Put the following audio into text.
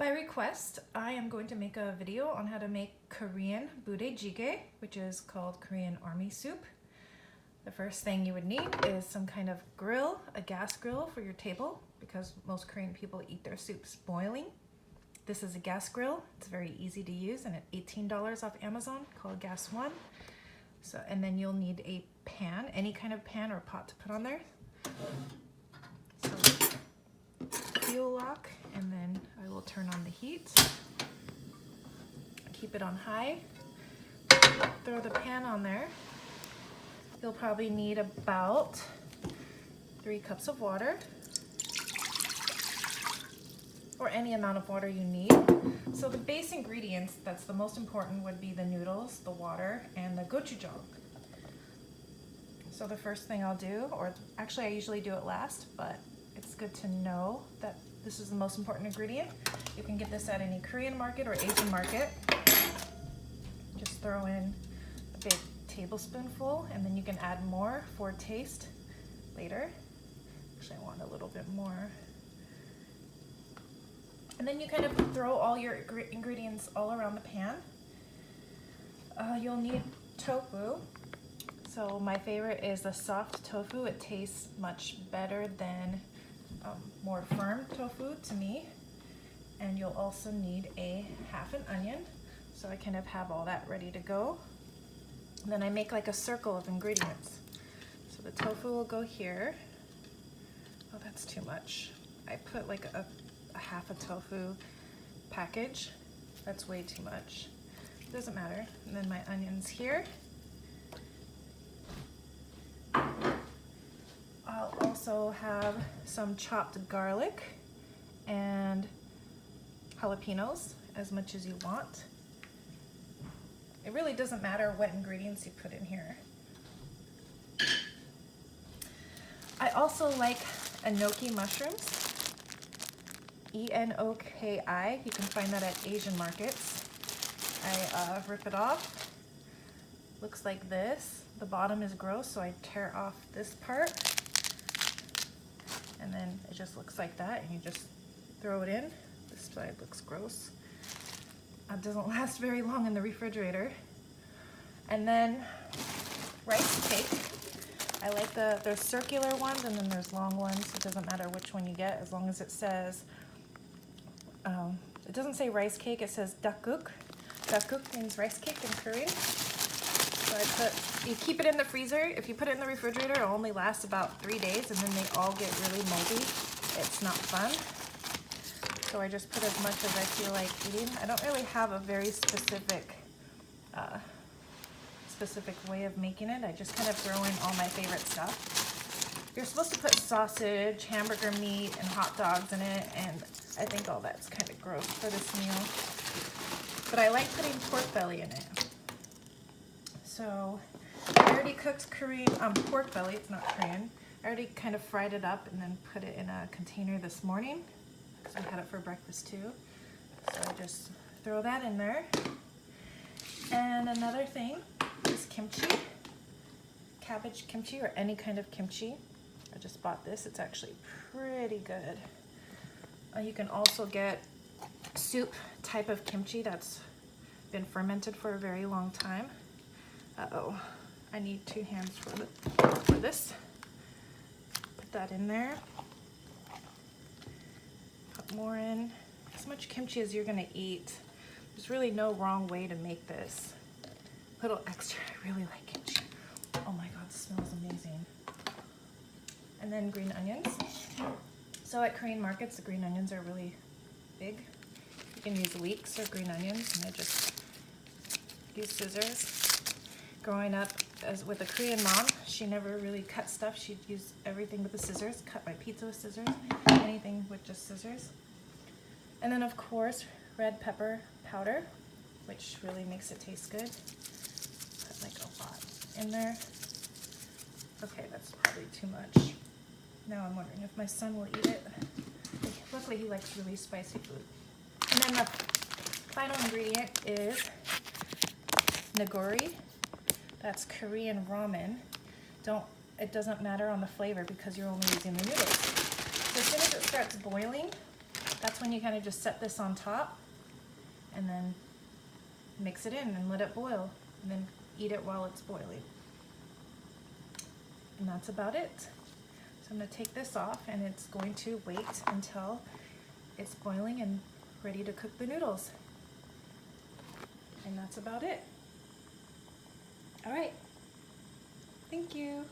By request, I am going to make a video on how to make Korean Budae Jjigae, which is called Korean army soup. The first thing you would need is some kind of grill, a gas grill for your table, because most Korean people eat their soups boiling. This is a gas grill. It's very easy to use and at $18 off Amazon, called Gas One. And then you'll need a pan, any kind of pan or pot to put on there. So fuel lock, and then I will turn on the heat. Keep it on high. Throw the pan on there. You'll probably need about 3 cups of water, or any amount of water you need. So the base ingredients, that's the most important, would be the noodles, the water, and the gochujang. So the first thing I'll do, or actually I usually do it last, but it's good to know that this is the most important ingredient. You can get this at any Korean market or Asian market. Just throw in a big tablespoonful, and then you can add more for taste later. Actually, I want a little bit more. And then you kind of throw all your ingredients all around the pan. You'll need tofu. So my favorite is the soft tofu. It tastes much better than more firm tofu to me. And you'll also need a half an onion. So I kind of have all that ready to go. And then I make like a circle of ingredients. So the tofu will go here. Oh, that's too much. I put like a half a tofu package. That's way too much. It doesn't matter. And then my onions here. I'll also have some chopped garlic and jalapenos, as much as you want. It really doesn't matter what ingredients you put in here. I also like enoki mushrooms. E-N-O-K-I. You can find that at Asian markets. I rip it off. Looks like this. The bottom is gross, so I tear off this part. And then it just looks like that, and you just throw it in. This side looks gross. It doesn't last very long in the refrigerator. And then rice cake. I like there's circular ones and then there's long ones. It doesn't matter which one you get, as long as it says, it doesn't say rice cake, it says tteuk. Tteuk means rice cake in Korean. So you keep it in the freezer. If you put it in the refrigerator, it'll only last about 3 days, and then they all get really moldy. It's not fun. So I just put as much as I feel like eating. I don't really have a very specific way of making it. I just kind of throw in all my favorite stuff. You're supposed to put sausage, hamburger meat, and hot dogs in it, and I think all that's kind of gross for this meal. But I like putting pork belly in it. So I already cooked Korean pork belly. It's not Korean. I already kind of fried it up and then put it in a container this morning because I had it for breakfast too. So I just throw that in there. And another thing is kimchi, cabbage kimchi, or any kind of kimchi. I just bought this. It's actually pretty good. You can also get soup type of kimchi that's been fermented for a very long time. Uh-oh, I need 2 hands for this. Put that in there. Put more in. As much kimchi as you're gonna eat. There's really no wrong way to make this. A little extra, I really like kimchi. Oh my God, it smells amazing. And then green onions. So at Korean markets, the green onions are really big. You can use leeks or green onions, and I just use scissors. Growing up with a Korean mom, she never really cut stuff. She'd use everything with the scissors, cut my pizza with scissors, anything with just scissors. And then of course, red pepper powder, which really makes it taste good. Put like a lot in there. Okay, that's probably too much. Now I'm wondering if my son will eat it. Luckily he likes really spicy food. And then the final ingredient is neugori. That's Korean ramen. It doesn't matter on the flavor because you're only using the noodles. So as soon as it starts boiling, That's when you kind of just set this on top and then mix it in and let it boil, and then eat it while it's boiling. And that's about it. So I'm going to take this off, and it's going to wait until it's boiling and ready to cook the noodles. And that's about it. All right. Thank you.